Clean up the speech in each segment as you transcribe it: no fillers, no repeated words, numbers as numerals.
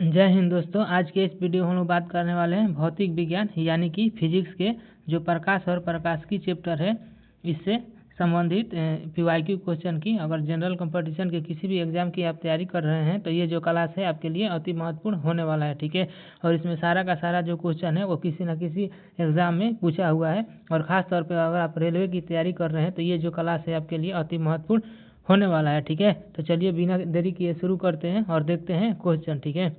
जय हिंद दोस्तों। आज के इस वीडियो में हम लोग बात करने वाले हैं भौतिक विज्ञान यानी कि फिजिक्स के जो प्रकाश और प्रकाशिकी चैप्टर है इससे संबंधित पीवाईक्यू क्वेश्चन की। अगर जनरल कंपटीशन के किसी भी एग्जाम की आप तैयारी कर रहे हैं तो ये जो क्लास है आपके लिए अति महत्वपूर्ण होने वाला है, ठीक है। और इसमें सारा का सारा जो क्वेश्चन है वो किसी न किसी एग्जाम में पूछा हुआ है। और ख़ास तौर पर अगर आप रेलवे की तैयारी कर रहे हैं तो ये जो क्लास है आपके लिए अति महत्वपूर्ण होने वाला है, ठीक है। तो चलिए बिना देरी किए शुरू करते हैं और देखते हैं क्वेश्चन, ठीक है।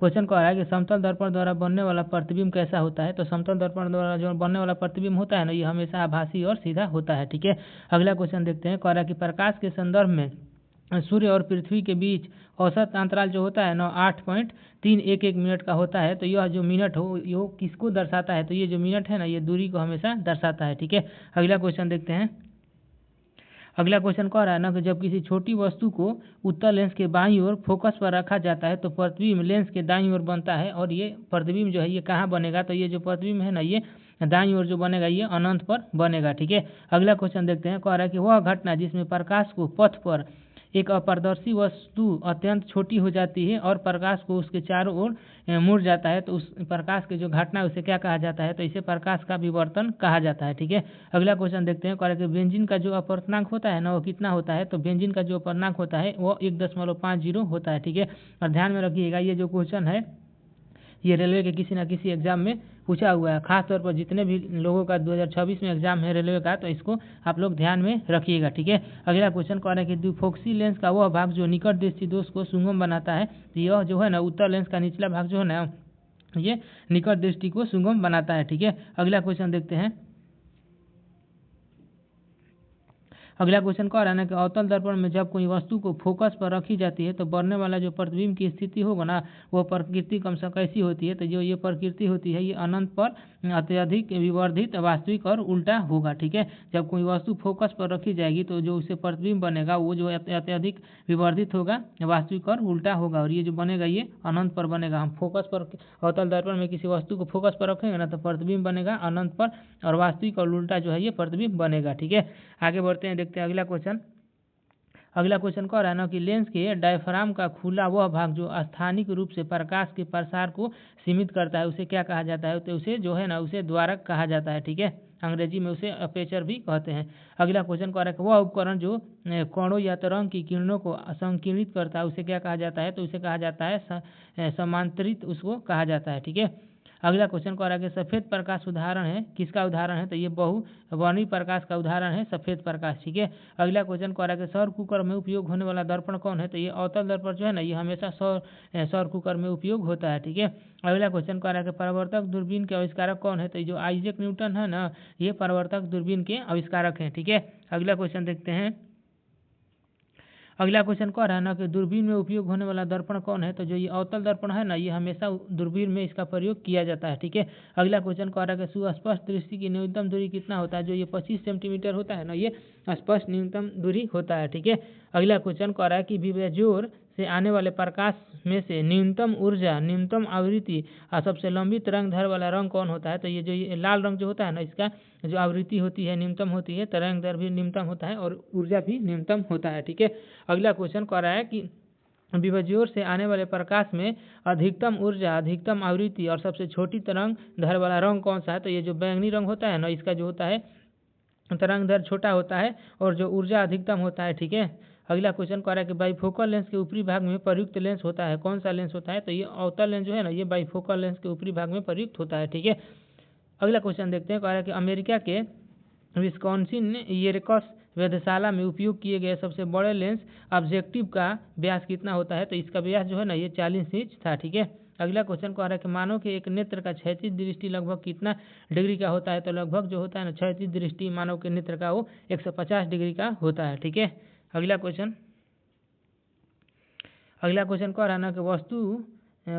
क्वेश्चन कह रहा है कि समतल दर्पण द्वारा बनने वाला प्रतिबिंब कैसा होता है। तो समतल दर्पण द्वारा जो बनने वाला प्रतिबिंब होता है ना, ये हमेशा आभासी और सीधा होता है, ठीक है। अगला क्वेश्चन देखते हैं। कह रहा है कि प्रकाश के संदर्भ में सूर्य और पृथ्वी के बीच औसत अंतराल जो होता है ना 8.311 मिनट का होता है। तो यह जो मिनट हो ये किसको दर्शाता है। तो ये जो मिनट है ना ये दूरी को हमेशा दर्शाता है, ठीक है। अगला क्वेश्चन देखते हैं। अगला क्वेश्चन कह रहा है ना कि जब किसी छोटी वस्तु को उत्तल लेंस के बाईं ओर फोकस पर रखा जाता है तो प्रतिबिंब लेंस के दाईं ओर बनता है। और ये प्रतिबिंब जो है ये कहाँ बनेगा। तो ये जो प्रतिबिंब है ना ये दाईं ओर जो बनेगा ये अनंत पर बनेगा, ठीक है। अगला क्वेश्चन देखते हैं। कह रहा है कि वह घटना जिसमें प्रकाश को पथ पर एक अपारदर्शी वस्तु अत्यंत छोटी हो जाती है और प्रकाश को उसके चारों ओर मुड़ जाता है तो उस प्रकाश की जो घटना है उसे क्या कहा जाता है। तो इसे प्रकाश का विवर्तन कहा जाता है, ठीक है। अगला क्वेश्चन देखते हैं। कह रहा है कि बेंजीन का जो अपवर्तनांक होता है ना वो कितना होता है। तो बेंजीन का जो अपवर्तनांक होता है वो 1.50 होता है, ठीक है। और ध्यान में रखिएगा ये जो क्वेश्चन है ये रेलवे के किसी न किसी एग्जाम में पूछा हुआ है। खास तौर पर जितने भी लोगों का 2026 में एग्जाम है रेलवे का तो इसको आप लोग ध्यान में रखिएगा, ठीक है। अगला क्वेश्चन कह रहा है कि द्विफोक्सी लेंस का वह भाग जो निकट दृष्टि दोष को सुगम बनाता है। तो यह जो है ना उत्तर लेंस का निचला भाग जो है ना ये निकट दृष्टि को सुगम बनाता है, ठीक है। अगला क्वेश्चन देखते हैं। अगला क्वेश्चन कह रहा है ना कि अवतल दर्पण में जब कोई वस्तु को फोकस पर रखी जाती है तो बढ़ने वाला जो प्रतिबिंब की स्थिति होगा ना वो प्रकृति क्रमशः कैसी होती है। तो जो ये प्रकृति होती है ये अनंत पर अत्यधिक विवर्धित वास्तविक और उल्टा होगा, ठीक है। जब कोई वस्तु फोकस पर रखी जाएगी तो जो उसे प्रतिबिंब बनेगा वो जो अत्यधिक विवर्धित होगा वास्तविक और उल्टा होगा। और ये जो बनेगा ये अनंत पर बनेगा। हम फोकस पर अवतल दर्पण में किसी वस्तु को फोकस पर रखेंगे ना तो प्रतिबिंब बनेगा अनंत पर और वास्तविक और उल्टा जो है ये प्रतिबिंब बनेगा, ठीक है। आगे बढ़ते हैं, देखते हैं अगला क्वेश्चन। अगला क्वेश्चन कह रहा है ना कि लेंस के डायफ्राम का खुला वह भाग जो स्थानिक रूप से प्रकाश के प्रसार को सीमित करता है उसे क्या कहा जाता है। तो उसे जो है ना उसे द्वारक कहा जाता है, ठीक है। अंग्रेजी में उसे अपेचर भी कहते हैं। अगला क्वेश्चन कह रहा है कि वह उपकरण जो कणों या तरंग की किरणों को संकीर्णित करता है उसे क्या कहा जाता है। तो उसे कहा जाता है समांतरित, उसको कहा जाता है, ठीक है। अगला क्वेश्चन कह रहा है कि सफेद प्रकाश उदाहरण है, किसका उदाहरण है। तो ये बहुवर्णीय प्रकाश का उदाहरण है सफेद प्रकाश, ठीक है। अगला क्वेश्चन कह रहा है कि सौर कुकर में उपयोग होने वाला दर्पण कौन है। तो ये अवतल दर्पण जो है ना ये हमेशा सौर कुकर में उपयोग होता है, ठीक है। अगला क्वेश्चन कह रहा है कि परावर्तक दूरबीन के आविष्कारक कौन है। तो जो आइजैक न्यूटन है ना ये परावर्तक दूरबीन के आविष्कारक हैं, ठीक है। अगला क्वेश्चन देखते हैं। अगला क्वेश्चन कह रहा है ना कि दूरबीन में उपयोग होने वाला दर्पण कौन है। तो जो ये अवतल दर्पण है ना ये हमेशा दूरबीन में इसका प्रयोग किया जाता है, ठीक है। अगला क्वेश्चन कह रहा है कि सुस्पष्ट दृष्टि की न्यूनतम दूरी कितना होता है। जो ये 25 सेंटीमीटर होता है ना ये स्पष्ट न्यूनतम दूरी होता है, ठीक है। अगला क्वेश्चन कह रहा है कि विबेजोर से आने वाले प्रकाश में से न्यूनतम ऊर्जा, न्यूनतम आवृत्ति और सबसे लंबी तरंग दर वाला रंग कौन होता है। तो ये जो ये लाल रंग जो होता है ना इसका जो आवृत्ति होती है न्यूनतम होती है, तरंग दर भी न्यूनतम होता है और ऊर्जा भी न्यूनतम होता है, ठीक है। अगला क्वेश्चन कह रहा है कि विबेजोर से आने वाले प्रकाश में अधिकतम ऊर्जा, अधिकतम आवृत्ति और सबसे छोटी तरंग दर वाला रंग कौन सा है। तो ये जो बैंगनी रंग होता है ना इसका जो होता है तरंग दर छोटा होता है और जो ऊर्जा अधिकतम होता है, ठीक है। अगला क्वेश्चन कह रहा है कि बाइफोकल लेंस के ऊपरी भाग में प्रयुक्त लेंस होता है, कौन सा लेंस होता है। तो ये अवतल लेंस जो है ना ये बाइफोकल लेंस के ऊपरी भाग में प्रयुक्त होता है, ठीक है। अगला क्वेश्चन देखते हैं। कह रहा है कि अमेरिका के विस्कॉन्सिन येरेकस वेधशाला में उपयोग किए गए सबसे बड़े लेंस ऑब्जेक्टिव का व्यास कितना होता है। तो इसका व्यास जो है ना ये 40 इंच था, ठीक है। अगला क्वेश्चन कह रहा है कि मानव के एक नेत्र का क्षैतिज दृष्टि लगभग कितना डिग्री का होता है। तो लगभग जो होता है ना क्षैतिज दृष्टि मानव के नेत्र का वो 150 डिग्री का होता है, ठीक है। अगला क्वेश्चन कह रहा है ना कि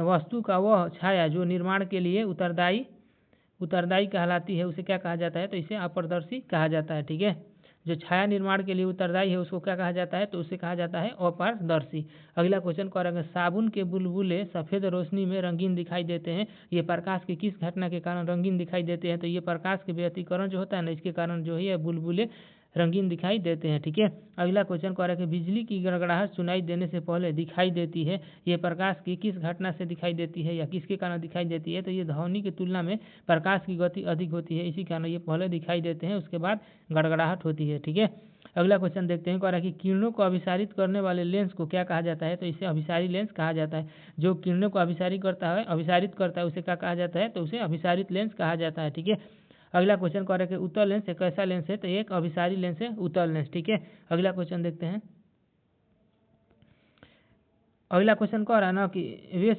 वस्तु का वह छाया जो निर्माण के लिए उत्तरदायी कहलाती है उसे क्या कहा जाता है। तो इसे अपारदर्शी कहा जाता है, ठीक है। जो छाया निर्माण के लिए उत्तरदायी है उसको क्या कहा जाता है। तो उसे कहा जाता है अपारदर्शी। अगला क्वेश्चन कह रहा है साबुन के बुलबुले सफ़ेद रोशनी में रंगीन दिखाई देते हैं, ये प्रकाश की किस घटना के कारण रंगीन दिखाई देते हैं। तो ये प्रकाश के व्यतिकरण जो होता है ना इसके कारण जो है बुलबुले रंगीन दिखाई देते हैं। ठीक है, अगला क्वेश्चन कह रहा है कि बिजली की गड़गड़ाहट सुनाई देने से पहले दिखाई देती है, ये प्रकाश की किस घटना से दिखाई देती है या किसके कारण दिखाई देती है? तो ये ध्वनि की तुलना में प्रकाश की गति अधिक होती है, इसी कारण ये पहले दिखाई देते हैं, उसके बाद गड़गड़ाहट होती है। ठीक है, अगला क्वेश्चन देखते हैं, कह रहा है कि किरणों को अभिसारित करने वाले लेंस को क्या कहा जाता है? तो इसे अभिसारी लेंस कहा जाता है। जो किरणों को अभिसारित करता है उसे क्या कहा जाता है? तो उसे अभिसारित लेंस कहा जाता है। ठीक है, अगला क्वेश्चन कह रहा है कि उत्तल लेंस एक कैसा लेंस है? तो एक अभिसारी लेंस है उत्तल लेंस। ठीक है, अगला क्वेश्चन देखते हैं। अगला क्वेश्चन कह रहा है ना कि वे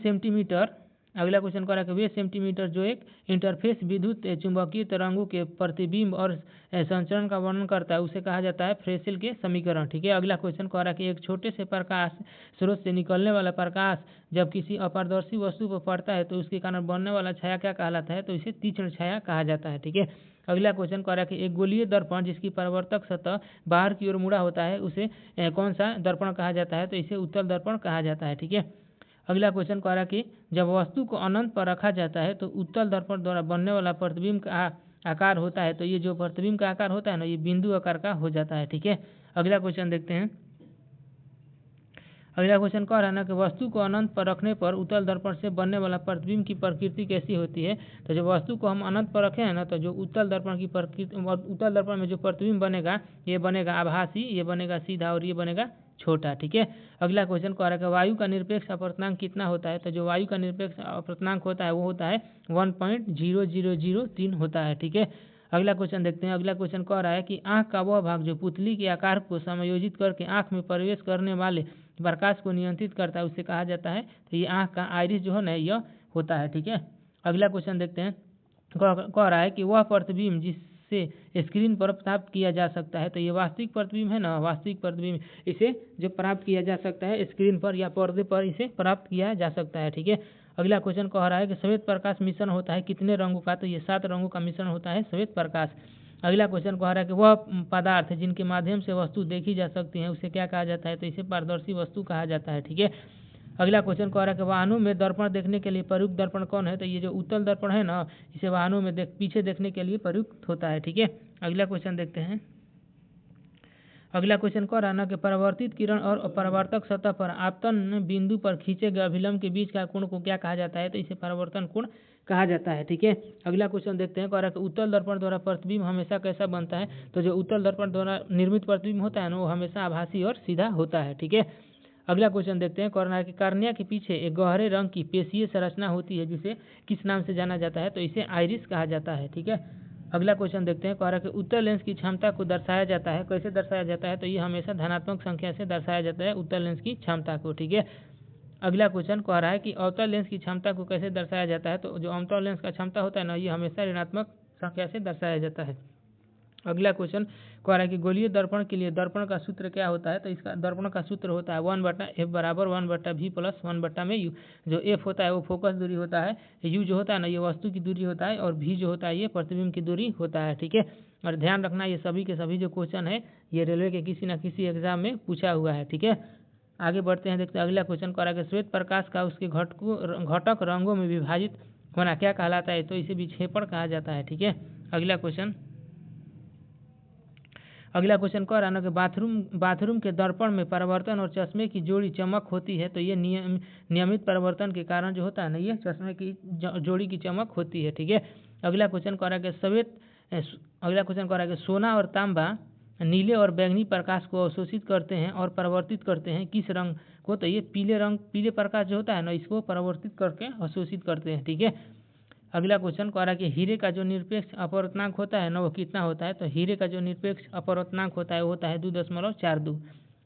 सेंटीमीटर जो एक इंटरफेस विद्युत चुंबकीय तरंगों के प्रतिबिंब और संचरण का वर्णन करता है, उसे कहा जाता है फ्रेसेल के समीकरण। ठीक है, अगला क्वेश्चन कह रहा है कि एक छोटे से प्रकाश स्रोत से निकलने वाला प्रकाश जब किसी अपारदर्शी वस्तु पर पड़ता है तो उसके कारण बनने वाला छाया क्या कहलाता है? तो इसे तीक्ष्ण छाया कहा जाता है। ठीक है, अगला क्वेश्चन कह रहा है कि एक गोलीय दर्पण जिसकी परावर्तक सतह बाहर की ओर मुड़ा होता है उसे कौन सा दर्पण कहा जाता है? तो इसे उत्तल दर्पण कहा जाता है। ठीक है, अगला क्वेश्चन कह रहा है कि जब वस्तु को अनंत पर रखा जाता है तो उत्तल दर्पण द्वारा बनने वाला प्रतिबिंब का आकार होता है, तो ये जो प्रतिबिंब का आकार होता है ना, ये बिंदु आकार का हो जाता है। ठीक है, अगला क्वेश्चन देखते हैं। अगला क्वेश्चन कह रहा है ना कि वस्तु को अनंत पर रखने पर उत्तल दर्पण से बनने वाला प्रतिबिंब की प्रकृति कैसी होती है? तो जब वस्तु को हम अनंत पर रखे हैं ना, तो जो उत्तल दर्पण की प्रकृति, उत्तल दर्पण में जो प्रतिबिंब बनेगा, ये बनेगा आभासी, ये बनेगा सीधा और ये बनेगा छोटा। ठीक है, अगला क्वेश्चन कह रहा है कि वायु का निरपेक्ष अपवर्तनांक कितना होता है? तो जो वायु का निरपेक्ष अपवर्तनांक होता है वो होता है 1.0003 होता है। ठीक है, अगला क्वेश्चन देखते हैं। अगला क्वेश्चन कह रहा है कि आंख का वह भाग जो पुतली के आकार को समायोजित करके आंख में प्रवेश करने वाले प्रकाश को नियंत्रित करता है, उसे कहा जाता है? तो ये आंख का आइरिस जो है ना, यह होता है। ठीक है, अगला क्वेश्चन देखते हैं। कह रहा है कि वह प्रतिबिंब जिससे स्क्रीन पर प्राप्त किया जा सकता है, तो ये वास्तविक प्रतिबिंब है ना, वास्तविक प्रतिबिंब इसे जो प्राप्त किया जा सकता है स्क्रीन पर या पर्दे पर, इसे प्राप्त किया जा सकता है। ठीक है, अगला क्वेश्चन कह रहा है कि श्वेत प्रकाश मिश्रण होता है कितने रंगों का? तो ये 7 रंगों का मिश्रण होता है श्वेत प्रकाश। अगला क्वेश्चन कह रहा है कि वह पदार्थ जिनके माध्यम से वस्तु देखी जा सकती है उसे क्या कहा जाता है? तो इसे पारदर्शी वस्तु कहा जाता है। ठीक है, अगला क्वेश्चन कह रहा है कि वाहनों में दर्पण देखने के लिए प्रयुक्त दर्पण कौन है? तो ये जो उत्तल दर्पण है ना, इसे वाहनों में पीछे देखने के लिए प्रयुक्त होता है। ठीक है, अगला क्वेश्चन देखते हैं। अगला क्वेश्चन कह रहा है ना कि परावर्तित किरण और परावर्तक सतह पर आपतन बिंदु पर खींचे गए अभिलंब के बीच का कोण को क्या कहा जाता है? तो इसे परावर्तन कोण कहा जाता है। ठीक है, अगला क्वेश्चन देखते हैं। कह रहा है कि उत्तल दर्पण द्वारा प्रतिबिंब हमेशा कैसा बनता है? तो जो उत्तल दर्पण द्वारा निर्मित प्रतिबिंब होता है ना, वो हमेशा आभासी और सीधा होता है। ठीक है, अगला क्वेश्चन देखते हैं। कह रहा है कि कार्निया के पीछे एक गहरे रंग की पेशीय संरचना होती है जिसे किस नाम से जाना जाता है? तो इसे आइरिस कहा जाता है। ठीक है, अगला क्वेश्चन देखते हैं। कह रहा है कि उत्तल लेंस की क्षमता को दर्शाया जाता है, कैसे दर्शाया जाता है? तो ये हमेशा धनात्मक संख्या से दर्शाया जाता है उत्तल लेंस की क्षमता को। ठीक है, अगला क्वेश्चन कह रहा है कि अवतल लेंस की क्षमता को कैसे दर्शाया जाता है? तो जो अवतल लेंस का क्षमता होता है ना, ये हमेशा ऋणात्मक संख्या से दर्शाया जाता है। अगला क्वेश्चन कह रहा है कि गोलीय दर्पण के लिए दर्पण का सूत्र क्या होता है? तो इसका दर्पण का सूत्र होता है 1/f बराबर 1/v प्लस 1/u। जो f होता है वो फोकस दूरी होता है, u जो होता है ना, ये वस्तु की दूरी होता है, और v जो होता है ये प्रतिबिंब की दूरी होता है। ठीक है, और ध्यान रखना ये सभी के सभी जो क्वेश्चन है ये रेलवे के किसी न किसी एग्जाम में पूछा हुआ है। ठीक है, आगे बढ़ते हैं, देखते हैं। अगला क्वेश्चन कह रहा है कि श्वेत प्रकाश का उसके घटक रंगों में विभाजित होना क्या कहलाता है? तो इसे विक्षेपण कहा जाता है। ठीक है, अगला क्वेश्चन कह रहा है ना कि बाथरूम के दर्पण में परावर्तन और चश्मे की जोड़ी चमक होती है, तो ये नियमित परावर्तन के कारण जो होता है ना, ये चश्मे की जोड़ी की चमक होती है। ठीक है, अगला क्वेश्चन कह रहा है कि सोना और तांबा नीले और बैंगनी प्रकाश को अवशोषित करते हैं और परावर्तित करते हैं किस रंग को? तो ये पीले प्रकाश जो होता है ना, इसको परावर्तित करके अवशोषित करते हैं। ठीक है, अगला क्वेश्चन कह रहा है कि हीरे का जो निरपेक्ष अपवर्तनांक होता है ना, वो कितना होता है? तो हीरे का जो निरपेक्ष अपवर्तनांक होता है वो होता है 2.42।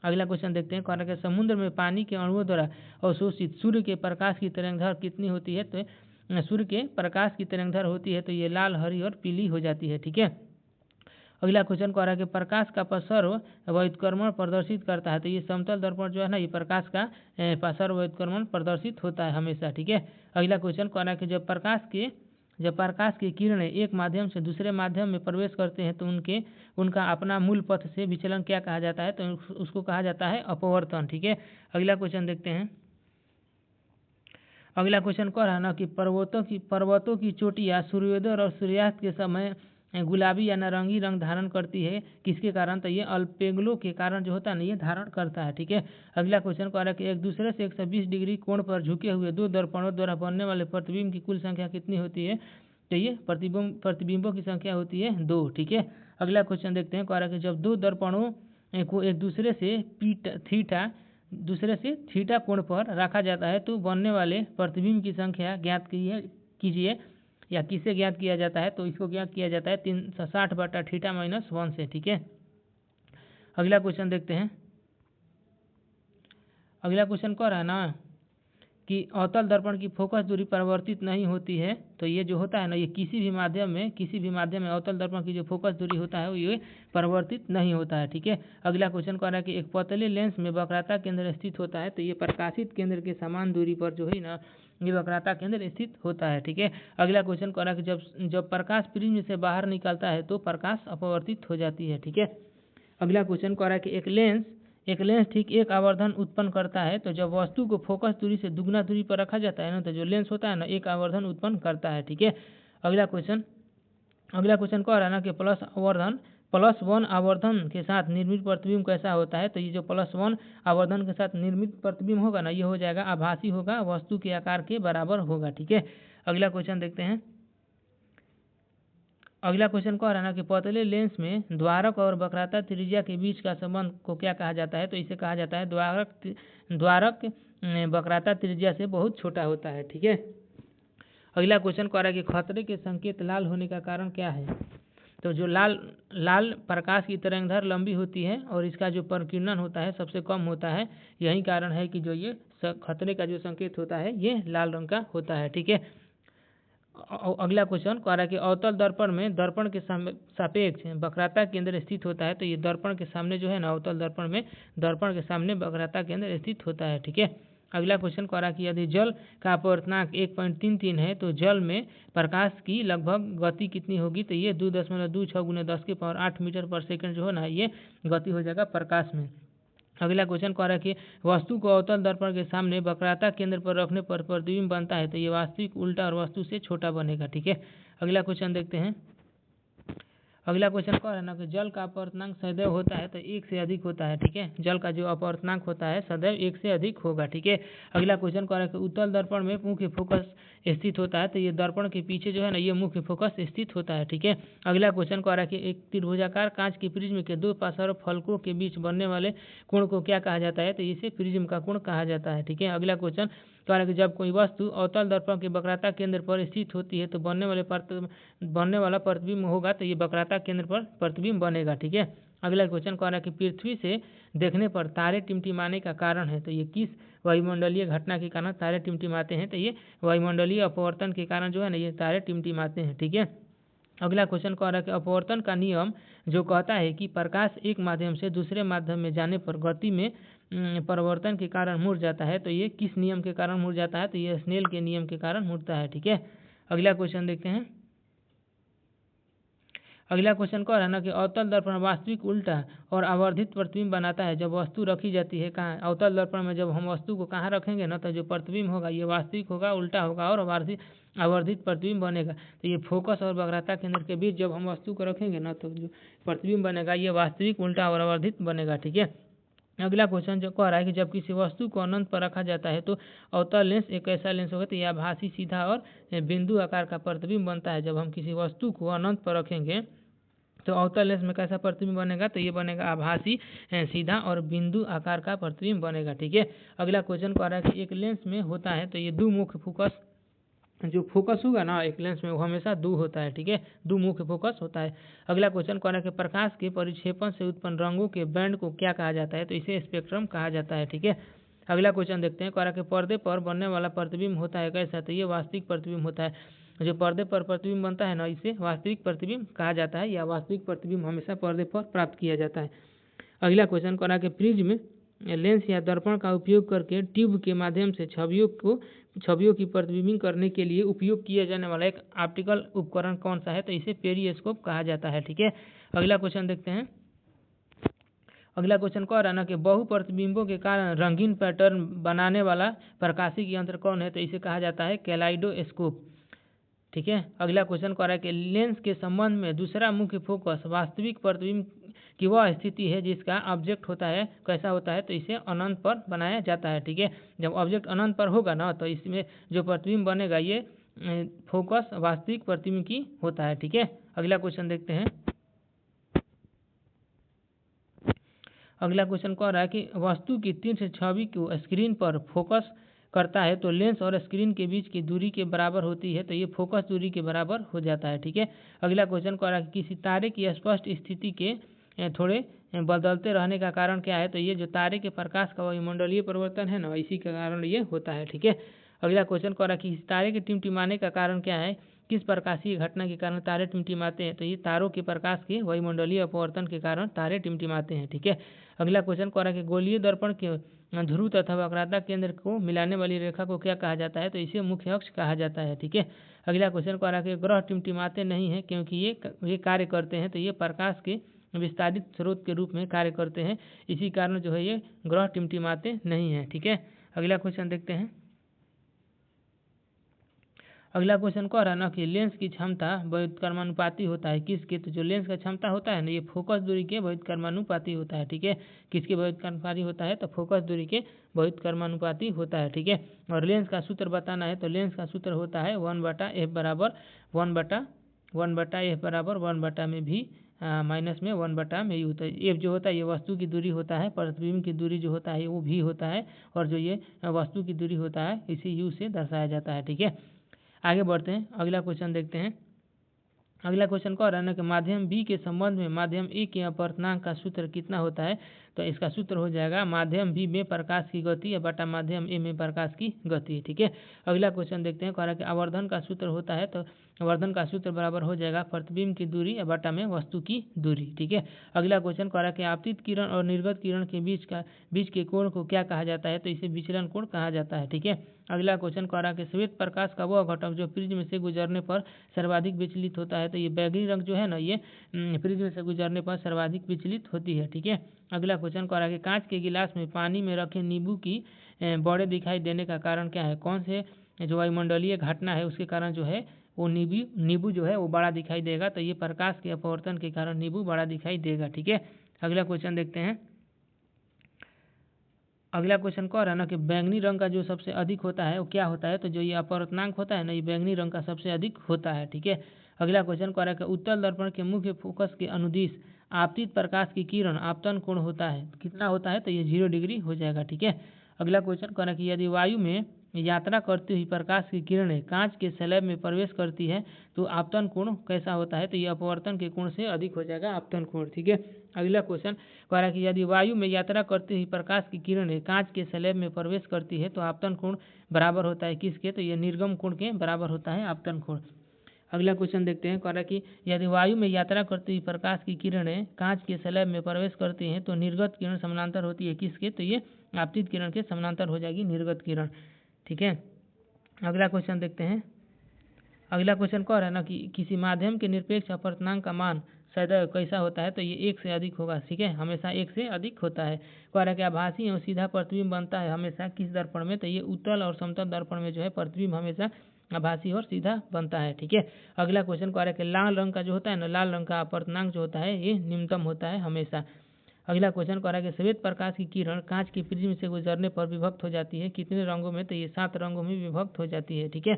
अगला क्वेश्चन देखते हैं। कह रहा है कि समुद्र में पानी के अणुओं द्वारा अवशोषित सूर्य के प्रकाश की तरंगधर कितनी होती है? तो सूर्य के प्रकाश की तरंगधर होती है तो ये लाल, हरी और पीली हो जाती है। ठीक है, अगला क्वेश्चन कह रहा है कि प्रकाश का प्रसर्व व्युत्क्रमण प्रदर्शित करता है, तो ये समतल दर्पण जो है ना, ये प्रकाश का प्रसर्व व्युत्क्रमण प्रदर्शित होता है हमेशा। ठीक है, अगला क्वेश्चन कह रहा है कि जब प्रकाश की किरणें एक माध्यम से दूसरे माध्यम में प्रवेश करते हैं तो उनका अपना मूल पथ से विचलन क्या कहा जाता है? तो उसको कहा जाता है अपवर्तन। ठीक है, अगला क्वेश्चन देखते हैं। अगला क्वेश्चन कह रहा है ना कि पर्वतों की चोटियाँ सूर्योदय और सूर्यास्त के समय गुलाबी या नारंगी रंग धारण करती है, किसके कारण? तो ये अल्पेगलो के कारण जो होता है ना ये धारण करता है। ठीक है, अगला क्वेश्चन कह रहा है कि एक दूसरे से 120 डिग्री कोण पर झुके हुए दो दर्पणों द्वारा बनने वाले प्रतिबिंब की कुल संख्या कितनी होती है? तो ये प्रतिबिंबों की संख्या होती है 2। ठीक है, अगला क्वेश्चन देखते हैं, कह रहा है कि जब दो दर्पणों को एक दूसरे से थीटा कोण पर रखा जाता है तो बनने वाले प्रतिबिंब की संख्या ज्ञात कीजिए या किसे ज्ञात किया जाता है? तो इसको ज्ञात किया जाता है 360/θ-1 से। ठीक है, अगला क्वेश्चन देखते हैं, अगला क्वेश्चन कह रहा है ना कि अवतल दर्पण की फोकस दूरी परिवर्तित नहीं होती है। तो ये जो होता है ना ये किसी भी माध्यम में अवतल दर्पण की जो फोकस दूरी होता है ये परिवर्तित नहीं होता है। ठीक है, अगला क्वेश्चन कह रहा है कि एक पतले लेंस में वक्रता केंद्र स्थित होता है तो ये प्रकाशित केंद्र के समान दूरी पर जो है ना ये वक्रता केंद्र स्थित होता है। ठीक है, अगला क्वेश्चन कह रहा है कि जब प्रकाश प्रिज्म से बाहर निकलता है तो प्रकाश अपवर्तित हो जाती है। ठीक है, अगला क्वेश्चन कह रहा है कि एक लेंस ठीक एक आवर्धन उत्पन्न करता है तो जब वस्तु को फोकस दूरी से दुगना दूरी पर रखा जाता है ना तो जो लेंस होता है ना एक आवर्धन उत्पन्न करता है। ठीक है, अगला क्वेश्चन कह रहा है ना कि +1 आवर्धन के साथ निर्मित प्रतिबिंब कैसा होता है? तो ये जो +1 आवर्धन के साथ निर्मित प्रतिबिंब होगा ना ये हो जाएगा आभासी होगा, वस्तु के आकार के बराबर होगा। ठीक है, अगला क्वेश्चन देखते हैं, अगला क्वेश्चन कह रहा है ना कि पतले लेंस में द्वारक और वक्रता त्रिज्या के बीच का संबंध को क्या कहा जाता है? तो इसे कहा जाता है द्वारक वक्रता त्रिज्या से बहुत छोटा होता है। ठीक है, अगला क्वेश्चन कह रहा है कि खतरे के संकेत लाल होने का कारण क्या है? तो जो लाल प्रकाश की तरंगदैर्घ्य लंबी होती है और इसका जो प्रकीर्णन होता है सबसे कम होता है, यही कारण है कि जो ये खतरे का जो संकेत होता है ये लाल रंग का होता है। ठीक है, अगला क्वेश्चन कह रहा है कि अवतल दर्पण में दर्पण के सापेक्ष वक्रता केंद्र स्थित होता है तो ये दर्पण के सामने जो है ना अवतल दर्पण में दर्पण के सामने वक्रता केंद्र स्थित होता है। ठीक है, अगला क्वेश्चन कह रहा है कि यदि जल का अपवर्तनांक 1.33 है तो जल में प्रकाश की लगभग गति कितनी होगी? तो ये 2.26 × 10⁸ मीटर पर सेकंड जो है ना ये गति हो जाएगा प्रकाश में। अगला क्वेश्चन कह रहा है कि वस्तु को अवतल दर्पण के सामने वक्रता केंद्र पर रखने पर प्रतिबिंब बनता है तो ये वास्तविक, उल्टा और वस्तु से छोटा बनेगा। ठीक है, अगला क्वेश्चन देखते हैं, अगला क्वेश्चन कह रहा है ना कि जल का अपवर्तनांक सदैव होता है तो 1 से अधिक होता है। ठीक है, जल का जो अपवर्तनांक होता है सदैव 1 से अधिक होगा। ठीक है, अगला क्वेश्चन कह रहा है कि उत्तल दर्पण में मुख्य फोकस स्थित होता है तो ये दर्पण के पीछे जो है ना ये मुख्य फोकस स्थित होता है। ठीक है, अगला क्वेश्चन कह रहा है कि एक त्रिभुजाकार कांच की प्रिज्म के दो पार्श्व फलकों के बीच बनने वाले कोण को क्या कहा जाता है? तो इसे प्रिज्म का कोण कहा जाता है। ठीक है, अगला क्वेश्चन कह रहा है कि जब कोई वस्तु अवतल दर्पण के वक्रता केंद्र पर स्थित होती है तो बनने वाला प्रतिबिंब होगा तो ये वक्रता केंद्र पर प्रतिबिंब बनेगा। ठीक है, अगला क्वेश्चन कह रहा है कि पृथ्वी से देखने पर तारे टिमटिमाने का कारण है तो ये किस वायुमंडलीय घटना के कारण तारे टिमटिमाते हैं? तो ये वायुमंडलीय अपवर्तन के कारण जो है ना ये तारे टिमटिमाते हैं। ठीक है, अगला क्वेश्चन कह रहा है कि अपवर्तन का नियम जो कहता है कि प्रकाश एक माध्यम से दूसरे माध्यम में जाने पर गति में परिवर्तन के कारण मुड़ जाता है तो ये किस नियम के कारण मुड़ जाता है? तो ये स्नेल के नियम के कारण मुड़ता है। ठीक है, अगला क्वेश्चन देखते हैं, अगला क्वेश्चन कह रहा है ना कि अवतल दर्पण वास्तविक, उल्टा और आवर्धित प्रतिबिंब बनाता है जब वस्तु रखी जाती है कहाँ? अवतल दर्पण में जब हम वस्तु को कहाँ रखेंगे ना तो जो प्रतिबिंब होगा ये वास्तविक होगा, उल्टा होगा और आवर्धित प्रतिबिंब बनेगा। तो ये फोकस और वक्रता केंद्र के बीच जब हम वस्तु को रखेंगे ना तो जो प्रतिबिंब बनेगा ये वास्तविक, उल्टा और आवर्धित बनेगा। ठीक है, अगला क्वेश्चन जो कह रहा है कि जब किसी वस्तु को अनंत पर रखा जाता है तो अवतल लेंस एक ऐसा लेंस होगा तो यह आभासी, सीधा और बिंदु आकार का प्रतिबिंब बनता है। जब हम किसी वस्तु को अनंत पर रखेंगे तो अवतल लेंस में कैसा प्रतिबिंब बनेगा? तो ये बनेगा आभासी, सीधा और बिंदु आकार का प्रतिबिंब बनेगा। ठीक है, अगला क्वेश्चन कह रहा है कि एक लेंस में होता है तो ये दो मुख्य फोकस, जो फोकस होगा ना एक लेंस में वो हमेशा दो होता है। ठीक है, दो मुख्य फोकस होता है। अगला क्वेश्चन कह रहा है कि प्रकाश के परिक्षेपण से उत्पन्न रंगों के बैंड को क्या कहा जाता है? तो इसे स्पेक्ट्रम कहा जाता है। ठीक है, अगला क्वेश्चन देखते हैं, कह रहा है कि पर्दे पर बनने वाला प्रतिबिंब होता है कैसा? तो ये वास्तविक प्रतिबिंब होता है। जो पर्दे पर प्रतिबिंब बनता है ना इसे वास्तविक प्रतिबिंब कहा जाता है या वास्तविक प्रतिबिंब हमेशा पर्दे पर प्राप्त किया जाता है। अगला क्वेश्चन कह रहा है कि प्रिज्म लेंस या दर्पण का उपयोग करके ट्यूब के माध्यम से छवियों की प्रतिबिंबित करने के लिए उपयोग किया जाने वाला एक ऑप्टिकल उपकरण कौन सा है? तो इसे पेरिस्कोप कहा जाता है। ठीक है, अगला क्वेश्चन देखते हैं, अगला क्वेश्चन कह रहा है ना कि बहु प्रतिबिंबों के कारण रंगीन पैटर्न बनाने वाला प्रकाशिक यंत्र कौन है? तो इसे कहा जाता है कैलाइडोस्कोप। ठीक है। अगला क्वेश्चन कह रहा है कि लेंस के संबंध में दूसरा मुख्य फोकस वास्तविक प्रतिबिंब की वह स्थिति है जिसका ऑब्जेक्ट होता है कैसा होता है, तो इसे अनंत पर बनाया जाता है। ठीक है, जब ऑब्जेक्ट अनंत पर होगा ना तो इसमें जो प्रतिबिंब बनेगा ये फोकस वास्तविक प्रतिबिंब की होता है। ठीक है, अगला क्वेश्चन देखते हैं। अगला क्वेश्चन कह रहा है कि वस्तु की तीव्र छवि को स्क्रीन पर फोकस करता है तो लेंस और स्क्रीन के बीच की दूरी के बराबर होती है, तो ये फोकस दूरी के बराबर हो जाता है। ठीक है, अगला क्वेश्चन कह रहा है कि किसी तारे की स्पष्ट स्थिति के थोड़े बदलते रहने का कारण क्या है, तो ये जो तारे के प्रकाश का वायुमंडलीय परिवर्तन है ना, इसी के कारण ये होता है। ठीक है, अगला क्वेश्चन कह रहा है कि इस तारे के टिमटिमाने का कारण क्या है, किस प्रकाशीय घटना के कारण तारे टिमटिमाते हैं, तो ये तारों के प्रकाश के वायुमंडलीय अपवर्तन के कारण तारे टिमटिमाते हैं। ठीक है, अगला क्वेश्चन कह रहा है कि गोलीय दर्पण के ध्रुव तथा वक्रता केंद्र को मिलाने वाली रेखा को क्या कहा जाता है, तो इसे मुख्य अक्ष कहा जाता है। ठीक है, अगला क्वेश्चन कह रहा है कि ग्रह टिमटिमाते नहीं हैं क्योंकि ये कार्य करते हैं, तो ये प्रकाश के विस्तारित स्रोत के रूप में कार्य करते हैं, इसी कारण जो है ये ग्रह टिमटिमाते नहीं हैं। ठीक है, अगला क्वेश्चन देखते हैं। अगला क्वेश्चन कह रहा है ना कि लेंस की क्षमता व्युत्क्रमानुपाती होता है किसके, तो जो लेंस का क्षमता होता है ना ये फोकस दूरी के व्युत्क्रमानुपाती होता है। ठीक है, किसके व्युत्क्रमानुपाती होता है, तो फोकस दूरी के व्युत्क्रमानुपाती होता है। ठीक है, और लेंस का सूत्र बताना है, तो लेंस का सूत्र होता है 1/f बराबर 1/f बराबर 1 में भी माइनस में 1 में यू होता है। एफ जो होता है ये वस्तु की दूरी होता है, प्रतिबिंब की दूरी जो होता है वो भी होता है, और जो ये वस्तु की दूरी होता है इसे यू से दर्शाया जाता है। ठीक है, आगे बढ़ते हैं, अगला क्वेश्चन देखते हैं। अगला क्वेश्चन कह रहा है ना कि माध्यम बी के संबंध में माध्यम ए के अपवर्तनांक का सूत्र कितना होता है, तो इसका सूत्र हो जाएगा माध्यम बी में प्रकाश की गति बटा माध्यम ए में प्रकाश की गति। ठीक है, अगला क्वेश्चन देखते हैं। कह रहा है कि आवर्धन का सूत्र होता है, तो आवर्धन का सूत्र बराबर हो जाएगा प्रतिबिंब की दूरी बटा में वस्तु की दूरी। ठीक है, अगला क्वेश्चन कह रहा है कि आपतित किरण और निर्गत किरण के बीच के कोण को क्या कहा जाता है, तो इसे विचलन कोण कहा जाता है। ठीक है, अगला क्वेश्चन कह रहा है कि श्वेत प्रकाश का वह घटक जो प्रिज्म से गुजरने पर सर्वाधिक विचलित होता है, तो ये बैगनी रंग जो है ना ये प्रिज्म से गुजरने पर सर्वाधिक विचलित होती है। ठीक है, अगला क्वेश्चन कह रहा है कि कांच के गिलास में पानी में रखे नींबू की बड़े दिखाई देने का कारण क्या है, कौन से जो वायुमंडलीय घटना है उसके कारण जो है वो नींबू जो है वो बड़ा दिखाई देगा, तो ये प्रकाश के अपवर्तन के कारण नींबू बड़ा दिखाई देगा। ठीक है, अगला क्वेश्चन देखते हैं। अगला क्वेश्चन कह रहा है ना कि बैंगनी रंग का जो सबसे अधिक होता है वो क्या होता है, तो जो ये अपवर्तनांक होता है ना ये बैंगनी रंग का सबसे अधिक होता है। ठीक है, अगला क्वेश्चन कह रहा है कि उत्तल दर्पण के मुख्य फोकस के अनुदिश आपतित प्रकाश की किरण आपतन कोण होता है कितना होता है, तो ये 0 डिग्री हो जाएगा। ठीक है, अगला क्वेश्चन कह रहा है कि यदि वायु में यात्रा करती हुई प्रकाश की किरणें कांच के स्लैब में प्रवेश करती है तो आपतन कोण कैसा होता है, तो ये अपवर्तन के कोण से अधिक हो जाएगा आपतन कोण। ठीक है, अगला क्वेश्चन कह रहा है कि यदि वायु में यात्रा करती हुई प्रकाश की किरणें कांच के स्लैब में प्रवेश करती है तो आपतन कोण बराबर होता है किसके, तो ये निर्गम कोण के बराबर होता है आपतन कोण। अगला क्वेश्चन देखते हैं। कह रहा है कि यदि वायु में यात्रा करती हुई प्रकाश की किरणें कांच के स्लैब में प्रवेश करती हैं तो निर्गत किरण समानांतर होती है किसके, तो ये आपतित किरण के समानांतर हो जाएगी निर्गत किरण। ठीक है, अगला क्वेश्चन देखते हैं। अगला क्वेश्चन कह रहा है ना कि किसी माध्यम के निरपेक्ष अपवर्तनांक का मान सदैव कैसा होता है, तो ये 1 से अधिक होगा। ठीक है, हमेशा 1 से अधिक होता है। कह रहा है कि आभासी और सीधा प्रतिबिंब बनता है हमेशा किस दर्पण में, तो ये उत्तल और समतल दर्पण में जो है प्रतिबिंब हमेशा आभासी और सीधा बनता है। ठीक है, अगला क्वेश्चन कह रहा है कि लाल रंग का जो होता है ना लाल रंग का अपवर्तनांक जो होता है ये न्यूनतम होता है हमेशा। अगला क्वेश्चन कह रहा है कि श्वेत प्रकाश की किरण कांच की प्रिज्म से गुजरने पर विभक्त हो जाती है कितने रंगों में, तो ये 7 रंगों में विभक्त हो जाती है। ठीक है,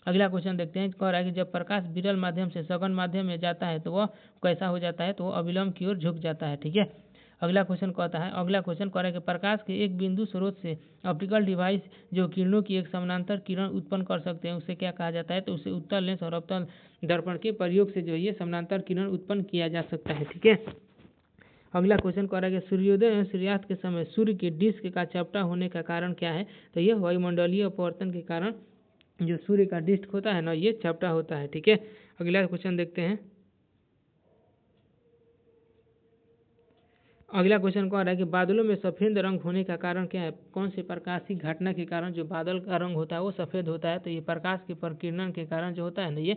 अगला क्वेश्चन देखते हैं। कह रहा है कि जब प्रकाश विरल माध्यम से सघन माध्यम में जाता है तो वह कैसा हो जाता है, तो वह अविलंब की ओर झुक जाता है। ठीक है, अगला क्वेश्चन कहता है। अगला क्वेश्चन कह रहा है कि प्रकाश के एक बिंदु स्रोत से ऑप्टिकल डिवाइस जो किरणों की एक समानांतर किरण उत्पन्न कर सकते हैं उसे क्या कहा जाता है, तो उसे उत्तल लेंस और अवतल दर्पण के प्रयोग से जो ये समानांतर किरण उत्पन्न किया जा सकता है। ठीक है, अगला क्वेश्चन कह रहा है कि सूर्योदय एवं सूर्यास्त के समय सूर्य के डिस्क का चपटा होने का कारण क्या है, तो ये वायुमंडलीय अपवर्तन के कारण जो सूर्य का डिस्क होता है ना ये चपटा होता है। ठीक है, अगला क्वेश्चन देखते हैं। अगला क्वेश्चन कह रहा है कि बादलों में सफेद रंग होने का कारण क्या है, कौन से प्रकाशिक घटना के कारण जो बादल का रंग होता है वो सफेद होता है, तो ये प्रकाश के प्रकीर्णन के कारण जो होता है ना ये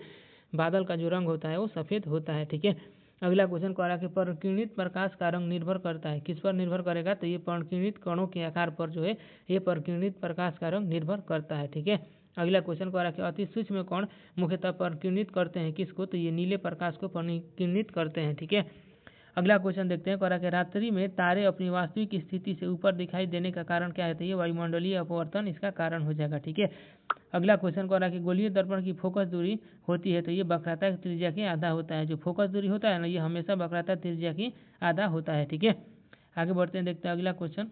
बादल का जो रंग होता है वो सफेद होता है। ठीक है, अगला क्वेश्चन कह रहा है कि परिकिरणित प्रकाश का रंग निर्भर करता है, किस पर निर्भर करेगा, तो ये परिकिरणित कणों के आकार पर जो है ये परिकिरणित प्रकाश का रंग निर्भर करता है। ठीक है। अगला क्वेश्चन कह रहा है कि अति सूक्ष्म कण मुख्यतः परिकिरणित करते हैं किसको, तो ये नीले प्रकाश को परिकिरणित करते हैं। ठीक है। अगला क्वेश्चन देखते हैं, कह रहा है कि रात्रि में तारे अपनी वास्तविक स्थिति से ऊपर दिखाई देने का कारण क्या है, तो ये वायुमंडलीय अपवर्तन इसका कारण हो जाएगा। ठीक है। अगला क्वेश्चन कह रहा है कि गोलीय दर्पण की फोकस दूरी होती है, तो ये वक्रता त्रिज्या की आधा होता है। जो फोकस दूरी होता है ना, ये हमेशा वक्रता त्रिज्या की आधा होता है। ठीक है। आगे बढ़ते हैं, देखते हैं अगला क्वेश्चन।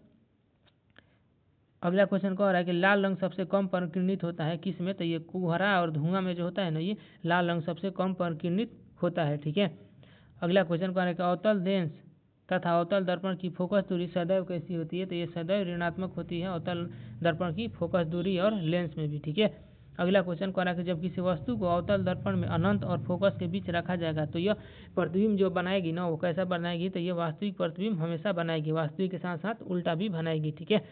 अगला क्वेश्चन कह रहा है कि लाल रंग सबसे कम परिकिरणित होता है किस में, तो ये कुहरा और धुआं में जो होता है ना, ये लाल रंग सबसे कम परिकिरणित होता है। ठीक है। अगला क्वेश्चन कह रहा है कि अवतल लेंस तथा अवतल दर्पण की फोकस दूरी सदैव कैसी होती है, तो ये सदैव ऋणात्मक होती है अवतल दर्पण की फोकस दूरी और लेंस में भी। ठीक है। अगला क्वेश्चन कह रहा है कि जब किसी वस्तु को अवतल दर्पण में अनंत और फोकस के बीच रखा जाएगा तो यह प्रतिबिंब जो बनाएगी ना, वो कैसा बनाएगी, तो ये वास्तविक प्रतिबिंब हमेशा बनाएगी, वास्तविक के साथ साथ उल्टा भी बनाएगी। ठीक है।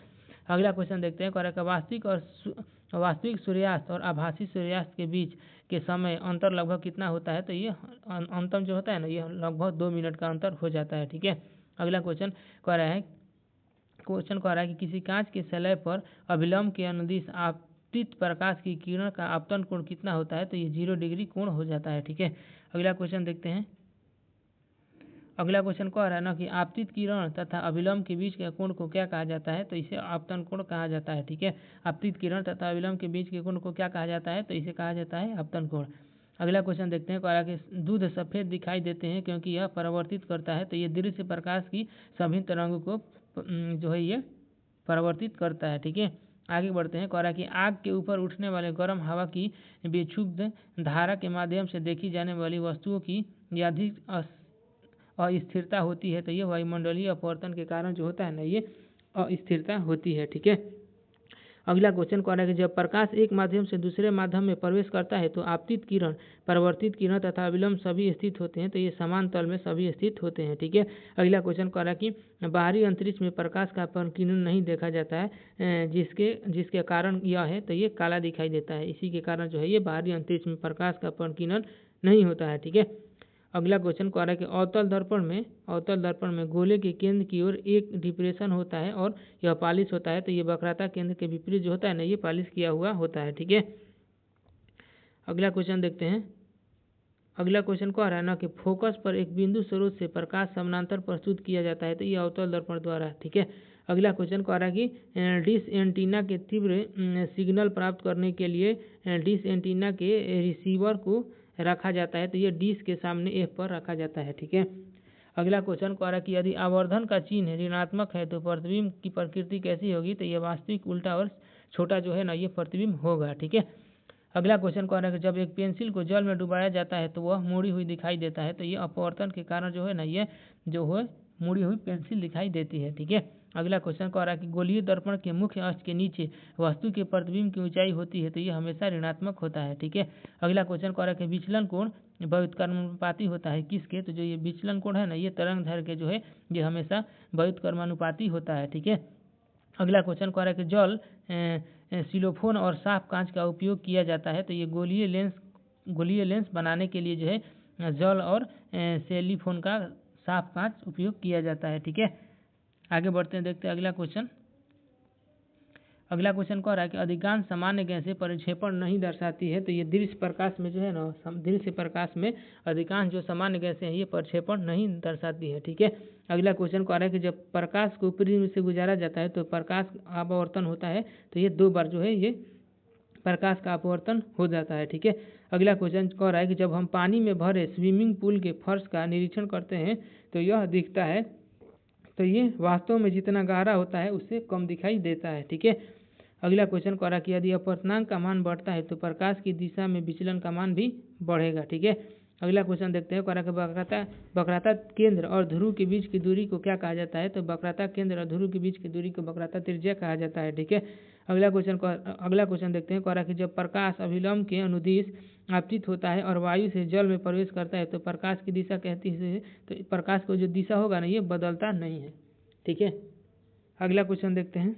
अगला क्वेश्चन देखते हैं, कह रहा है कि वास्तविक सूर्यास्त और आभासी सूर्यास्त के बीच के समय अंतर लगभग कितना होता है, तो ये अंतर जो होता है ना, ये लगभग 2 मिनट का अंतर हो जाता है। ठीक है। अगला क्वेश्चन कह रहा है कि किसी कांच के सलाइव पर अभिलंब के अनुदिश आपतित प्रकाश की किरण का आपतन कोण कितना होता है, तो ये 0 डिग्री कोण हो जाता है। ठीक है। अगला क्वेश्चन देखते हैं। अगला क्वेश्चन कह रहा है ना कि आपतित किरण तथा अभिलंब के बीच के कोण को क्या कहा जाता है, तो इसे आपतन कोण कहा जाता है। ठीक है। आपतित किरण तथा अभिलंब के बीच के कोण को क्या कहा जाता है, तो इसे कहा जाता है आपतन कोण। अगला क्वेश्चन देखते हैं, कह रहा है कि दूध सफेद दिखाई देते हैं क्योंकि यह परावर्तित करता है, तो ये दृश्य प्रकाश की सभी तरंगों को जो है ये परावर्तित करता है। ठीक है। आगे बढ़ते हैं, कह रहा है कि आग के ऊपर उठने वाले गर्म हवा की विक्षुब्ध धारा के माध्यम से देखी जाने वाली वस्तुओं की अधिक अस्थिरता होती है, तो ये वायुमंडलीय अपवर्तन के कारण जो होता है ना, ये अस्थिरता होती है। ठीक है। अगला क्वेश्चन कह रहा है कि जब प्रकाश एक माध्यम से दूसरे माध्यम में प्रवेश करता है तो आपतित किरण, परावर्तित किरण तथा अभिलंब सभी स्थित होते हैं, तो ये समान तल में सभी स्थित होते हैं। ठीक है। अगला क्वेश्चन कह रहा है कि बाहरी अंतरिक्ष में प्रकाश का परिकिरण नहीं देखा जाता है, जिसके कारण यह है, तो ये काला दिखाई देता है। इसी के कारण जो है ये बाहरी अंतरिक्ष में प्रकाश का परिकिरण नहीं होता है। ठीक है। अगला क्वेश्चन कह रहा है कि अवतल दर्पण में गोले के केंद्र की ओर एक डिप्रेशन होता है और यह पालिश होता है, तो ये वक्रता केंद्र के विपरीत जो होता है ना, ये पालिश किया हुआ होता है। ठीक है। अगला क्वेश्चन देखते हैं। अगला क्वेश्चन कह रहा है ना कि फोकस पर एक बिंदु स्रोत से प्रकाश समानांतर प्रस्तुत किया जाता है, तो ये अवतल दर्पण द्वारा। ठीक है। अगला क्वेश्चन कह रहा है कि डिश एंटीना के तीव्र सिग्नल प्राप्त करने के लिए डिश एंटीना के रिसीवर को रखा जाता है, तो ये डिश के सामने एफ पर रखा जाता है। ठीक है। अगला क्वेश्चन कह रहा है कि यदि आवर्धन का चिन्ह ऋणात्मक है तो प्रतिबिंब की प्रकृति कैसी होगी, तो ये वास्तविक उल्टा और छोटा जो है ना, ये प्रतिबिंब होगा। ठीक है। अगला क्वेश्चन कह रहा है कि जब एक पेंसिल को जल में डुबाया जाता है तो वह मुड़ी हुई दिखाई देता है, तो ये अपवर्तन के कारण जो है ना, ये जो है मुड़ी हुई पेंसिल दिखाई देती है। ठीक है। अगला क्वेश्चन कह रहा है कि गोलीय दर्पण के मुख्य अक्ष के नीचे वस्तु के प्रतिबिंब की ऊंचाई होती है, तो ये हमेशा ऋणात्मक होता है। ठीक है। अगला क्वेश्चन कह रहा है कि विचलन कोण व्युत्क्रमानुपाती होता है किसके, तो जो ये विचलन कोण है ना, ये तरंग दैर्घ्य के जो है ये हमेशा व्युत्क्रमानुपाती होता है। ठीक है। अगला क्वेश्चन कह रहा है कि जल सिलोफोन और साफ कांच का उपयोग किया जाता है, तो ये गोलीय लेंस बनाने के लिए जो है जल और सेलिफोन का साफ कांच उपयोग किया जाता है। ठीक है। आगे बढ़ते हैं, देखते हैं अगला क्वेश्चन। अगला क्वेश्चन कह रहा है कि अधिकांश सामान्य गैसें परिक्षेपण नहीं दर्शाती है, तो ये दृश्य प्रकाश में जो है ना, दृश्य प्रकाश में अधिकांश जो सामान्य गैसें हैं ये परिक्षेपण नहीं दर्शाती है। ठीक है। अगला क्वेश्चन कह रहा है कि जब प्रकाश को प्रिज्म से गुजारा जाता है तो प्रकाश अपवर्तन होता है, तो ये 2 बार जो है ये प्रकाश का अपवर्तन हो जाता है। ठीक है। अगला क्वेश्चन कह रहा है कि जब हम पानी में भरे स्विमिंग पूल के फर्श का निरीक्षण करते हैं तो यह दिखता है, तो ये वास्तव में जितना गहरा होता है उससे कम दिखाई देता है। ठीक है। अगला क्वेश्चन कह रहा है कि यदि अपवर्तनांक का मान बढ़ता है तो प्रकाश की दिशा में विचलन का मान भी बढ़ेगा। ठीक है। अगला क्वेश्चन देखते हैं, कह रहा है कि वक्रता केंद्र और ध्रुव के बीच की दूरी को क्या कहा जाता है, तो वक्रता केंद्र और ध्रुव के बीच की दूरी को वक्रता त्रिज्या कहा जाता है। ठीक है। अगला क्वेश्चन देखते हैं, कह रहा है कि जब प्रकाश अभिलंब के अनुदिश आपतित होता है और वायु से जल में प्रवेश करता है तो प्रकाश की दिशा कहती है, तो प्रकाश को जो दिशा होगा ना, ये बदलता नहीं है। ठीक है। अगला क्वेश्चन देखते हैं।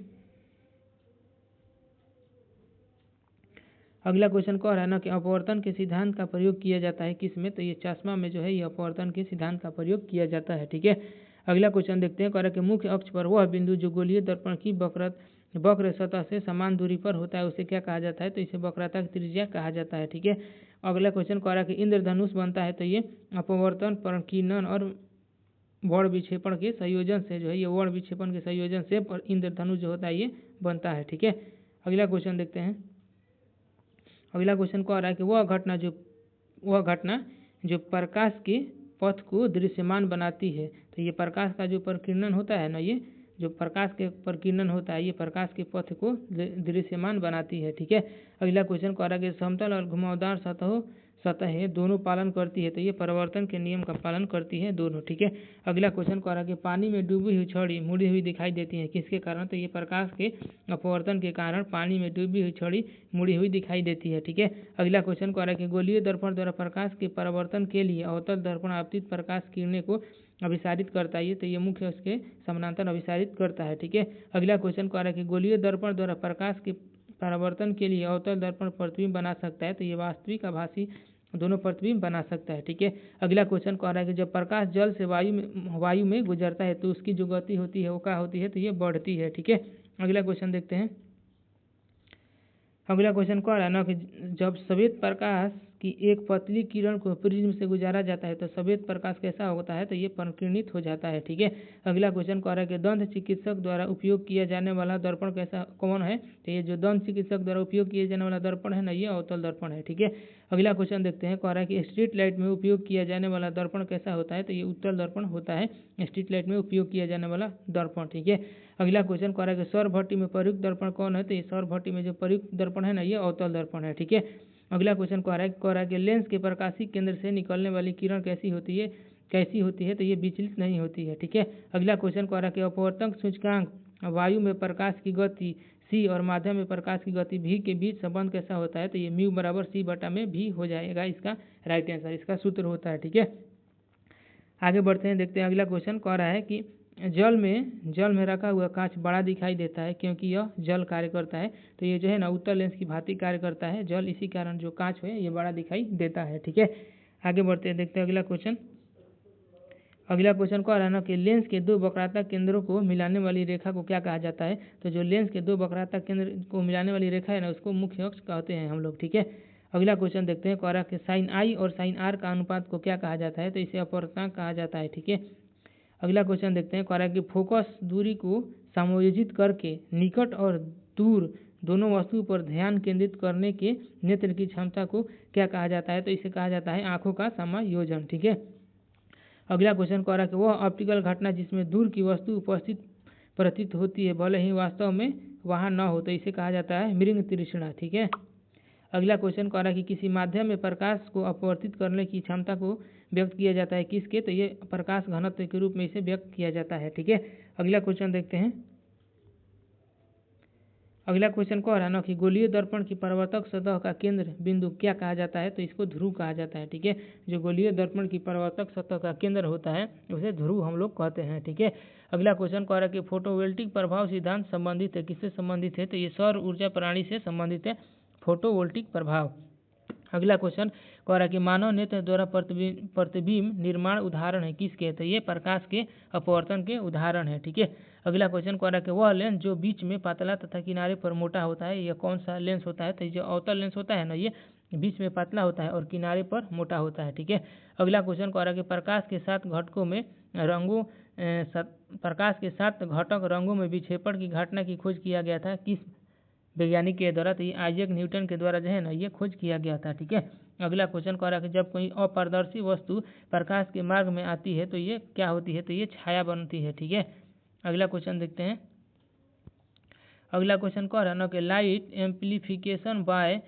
अगला क्वेश्चन कह रहा है ना कि अपवर्तन के सिद्धांत का प्रयोग किया जाता है किस में, तो ये चश्मा में जो है ये अपवर्तन के सिद्धांत का प्रयोग किया जाता है। ठीक है, अगला क्वेश्चन देखते हैं। कह रहा है कि मुख्य अक्ष पर वह बिंदु जो गोलीय दर्पण की वक्र सतह से समान दूरी पर होता है उसे क्या कहा जाता है, तो इसे वक्रता की त्रिज्या कहा जाता है। ठीक है, अगला क्वेश्चन कह रहा है कि इंद्रधनुष बनता है तो ये अपवर्तन, प्रकीर्णन और वर्ण विक्षेपण के संयोजन से जो है ये वर्ण विक्षेपण के संयोजन से इंद्रधनुष जो होता है ये बनता है। ठीक है, अगला क्वेश्चन देखते हैं। अगला क्वेश्चन कह रहा है कि वह घटना जो प्रकाश के पथ को दृश्यमान बनाती है, तो ये प्रकाश का जो प्रकीर्णन होता है ना, ये जो प्रकाश के प्रकीर्णन होता है ये प्रकाश के पथ को दृश्यमान बनाती है। ठीक है, अगला क्वेश्चन कह रहा है कि समतल और घुमावदार सतहें दोनों पालन करती है, तो ये परावर्तन के नियम का पालन करती है दोनों। ठीक है, अगला क्वेश्चन कह रहा है कि पानी में डूबी हुई छड़ी मुड़ी हुई दिखाई देती है किसके कारण, तो ये प्रकाश के अपवर्तन के कारण पानी में डूबी हुई छड़ी मुड़ी हुई दिखाई देती है। ठीक है, अगला क्वेश्चन कह रहा है कि गोलीय दर्पण द्वारा प्रकाश के परावर्तन के लिए अवतल दर्पण आपतित प्रकाश किरणें को अभिसारित करता है, तो ये मुख्य उसके समानांतर अभिसारित करता है। ठीक है, अगला क्वेश्चन कह रहा है कि गोलीय दर्पण द्वारा प्रकाश के परावर्तन के लिए अवतल दर्पण प्रतिबिंब बना सकता है, तो ये वास्तविक आभासी दोनों प्रतिबिंब बना सकता है। ठीक है, अगला क्वेश्चन कह रहा है कि जब प्रकाश जल से वायु में गुजरता है तो उसकी जो गति होती है वो क्या होती है, तो ये बढ़ती है। ठीक है, अगला क्वेश्चन देखते हैं। अगला क्वेश्चन कह रहा है ना कि जब सफेद प्रकाश की एक पतली किरण को प्रिज्म से गुजारा जाता है तो सफेद प्रकाश कैसा होता है, तो ये प्रकीर्णित हो जाता है। ठीक है, अगला क्वेश्चन कह रहा है कि दंत चिकित्सक द्वारा उपयोग किया जाने वाला दर्पण कौन है, तो ये जो दंत चिकित्सक द्वारा उपयोग किया जाने वाला दर्पण है ना ये अवतल दर्पण है। ठीक है, अगला क्वेश्चन देखते हैं। कह रहा है कि स्ट्रीट लाइट में उपयोग किया जाने वाला दर्पण कैसा होता है, तो ये उत्तल दर्पण होता है, स्ट्रीट लाइट में उपयोग किया जाने वाला दर्पण। ठीक है, अगला क्वेश्चन कह रहा है कि सौर भट्टी में प्रयुक्त दर्पण कौन है, तो ये सौर भट्टी में जो प्रयुक्त दर्पण है ना ये अवतल दर्पण है। ठीक है, अगला क्वेश्चन कह रहा है कि लेंस के प्रकाशिक केंद्र से निकलने वाली किरण कैसी होती है, तो ये विचलित नहीं होती है। ठीक है, अगला क्वेश्चन कह रहा है कि अपवर्तक सूचकांक वायु में प्रकाश की गति c और माध्यम में प्रकाश की गति v के बीच संबंध कैसा होता है, तो ये म्यू बराबर c बटा में v हो जाएगा इसका राइट आंसर, इसका सूत्र होता है। ठीक है, आगे बढ़ते हैं, देखते हैं। अगला क्वेश्चन कह रहा है कि जल में रखा हुआ कांच बड़ा दिखाई देता है क्योंकि यह जल कार्य करता है, तो ये जो है ना उत्तल लेंस की भांति कार्य करता है जल, इसी कारण जो कांच है ये बड़ा दिखाई देता है। ठीक है, आगे बढ़ते हैं, देखते हैं अगला क्वेश्चन। अगला क्वेश्चन कह रहा है ना कि लेंस के दो वक्रात्मक केंद्रों को मिलाने वाली रेखा को क्या कहा जाता है, तो जो लेंस के दो वक्रात्मक केंद्र को मिलाने वाली रेखा है ना उसको मुख्य अक्ष कहते हैं हम लोग। ठीक है, अगला क्वेश्चन देखते हैं। कह रहा है कि साइन आई और साइन आर का अनुपात को क्या कहा जाता है, तो इसे अपवर्तनांक कहा जाता है। ठीक है, अगला क्वेश्चन देखते हैं। कह रहा है कि फोकस दूरी को समायोजित करके निकट और दूर दोनों वस्तु पर ध्यान केंद्रित करने के नेत्र की क्षमता को क्या कहा जाता है, तो इसे कहा जाता है आंखों का समायोजन। ठीक है, अगला क्वेश्चन कह रहा है कि वह ऑप्टिकल घटना जिसमें दूर की वस्तु उपस्थित प्रतीत होती है भले ही वास्तव में वहाँ न हो, तो इसे कहा जाता है मृंग तृष्णा। ठीक है, अगला क्वेश्चन कह रहा है कि किसी माध्यम में प्रकाश को अपवर्तित करने की क्षमता को व्यक्त किया जाता है किसके, तो ये प्रकाश घनत्व के रूप में इसे व्यक्त किया जाता है। ठीक है, अगला क्वेश्चन देखते हैं। अगला क्वेश्चन कह रहा है ना कि गोलीय दर्पण की परावर्तक सतह का केंद्र बिंदु क्या कहा जाता है, तो इसको ध्रुव कहा जाता है। ठीक है, जो गोलीय दर्पण की परावर्तक सतह का केंद्र होता है उसे ध्रुव हम लोग कहते हैं। ठीक है, अगला क्वेश्चन कह रहा है कि फोटोवोल्टिक प्रभाव सिद्धांत संबंधित है, किससे संबंधित है, तो ये सौर ऊर्जा प्रणाली से संबंधित है, फोटोवोल्टिक प्रभाव। अगला क्वेश्चन कह रहा है कि मानव नेत्र द्वारा प्रतिबिंब निर्माण उदाहरण है किसके, तो ये प्रकाश के अपवर्तन के उदाहरण है। ठीक है, अगला क्वेश्चन कह रहा है कि वह लेंस जो बीच में पतला तथा किनारे पर मोटा होता है यह कौन सा लेंस होता है, तो जो अवतल लेंस होता है ना ये बीच में पतला होता है और किनारे पर मोटा होता है। ठीक है, अगला क्वेश्चन कह रहा है कि प्रकाश के साथ घटक रंगों में विक्षेपण की घटना की खोज किया गया था किस वैज्ञानिक के द्वारा, तो ये आइजैक न्यूटन के द्वारा जो है ना ये खोज किया गया था। ठीक है, अगला क्वेश्चन कह रहा है कि जब कोई अपारदर्शी वस्तु प्रकाश के मार्ग में आती है तो ये क्या होती है, तो ये छाया बनती है। ठीक है, अगला क्वेश्चन देखते हैं। अगला क्वेश्चन कह रहा है ना कि light amplification by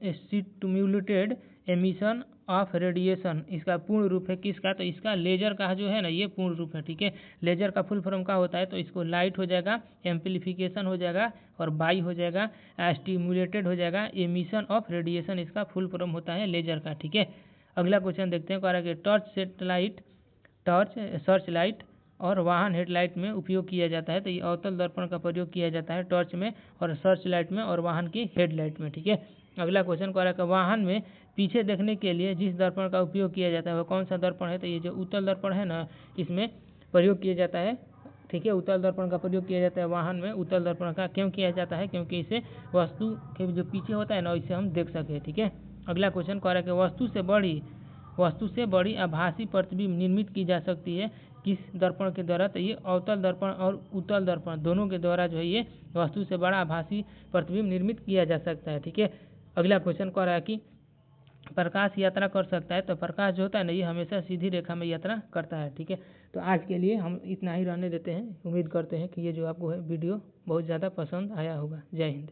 stimulated emission of radiation, इसका पूर्ण रूप है किसका, तो इसका लेजर का जो है ना ये पूर्ण रूप है। ठीक है, लेजर का फुल फॉर्म का होता है, तो इसको लाइट हो जाएगा, एम्प्लीफिकेशन हो जाएगा और बाई हो जाएगा, स्टिमुलेटेड हो जाएगा, एमिशन ऑफ रेडिएशन इसका फुल फॉर्म होता है लेजर का। ठीक है, अगला क्वेश्चन देखते हैं। कह रहा है कि सर्च लाइट और वाहन हेडलाइट में उपयोग किया जाता है। तो ये अवतल दर्पण का प्रयोग किया जाता है टॉर्च में और सर्च लाइट में और वाहन की हेडलाइट में। ठीक है, अगला क्वेश्चन कह रहा है कि वाहन में पीछे देखने के लिए जिस दर्पण का उपयोग किया जाता है वह कौन सा दर्पण है। तो ये जो उत्तल दर्पण है ना, इसमें प्रयोग किया जाता है। ठीक है, उत्तल दर्पण का प्रयोग किया जाता है वाहन में। उत्तल दर्पण का क्यों किया जाता है? क्योंकि इसे वस्तु के जो पीछे होता है ना, इसे हम देख सके। ठीक है, अगला क्वेश्चन कह रहा है कि वस्तु से बड़ी आभासी प्रतिबिंब निर्मित की जा सकती है किस दर्पण के द्वारा। तो ये अवतल दर्पण और उत्तल दर्पण दोनों के द्वारा जो है ये वस्तु से बड़ा आभासी प्रतिबिंब निर्मित किया जा सकता है। ठीक है, अगला क्वेश्चन कह रहा है कि प्रकाश यात्रा कर सकता है। तो प्रकाश जो होता है ना, ये हमेशा सीधी रेखा में यात्रा करता है। ठीक है, तो आज के लिए हम इतना ही रहने देते हैं। उम्मीद करते हैं कि ये जो आपको है वीडियो बहुत ज़्यादा पसंद आया होगा। जय हिंद।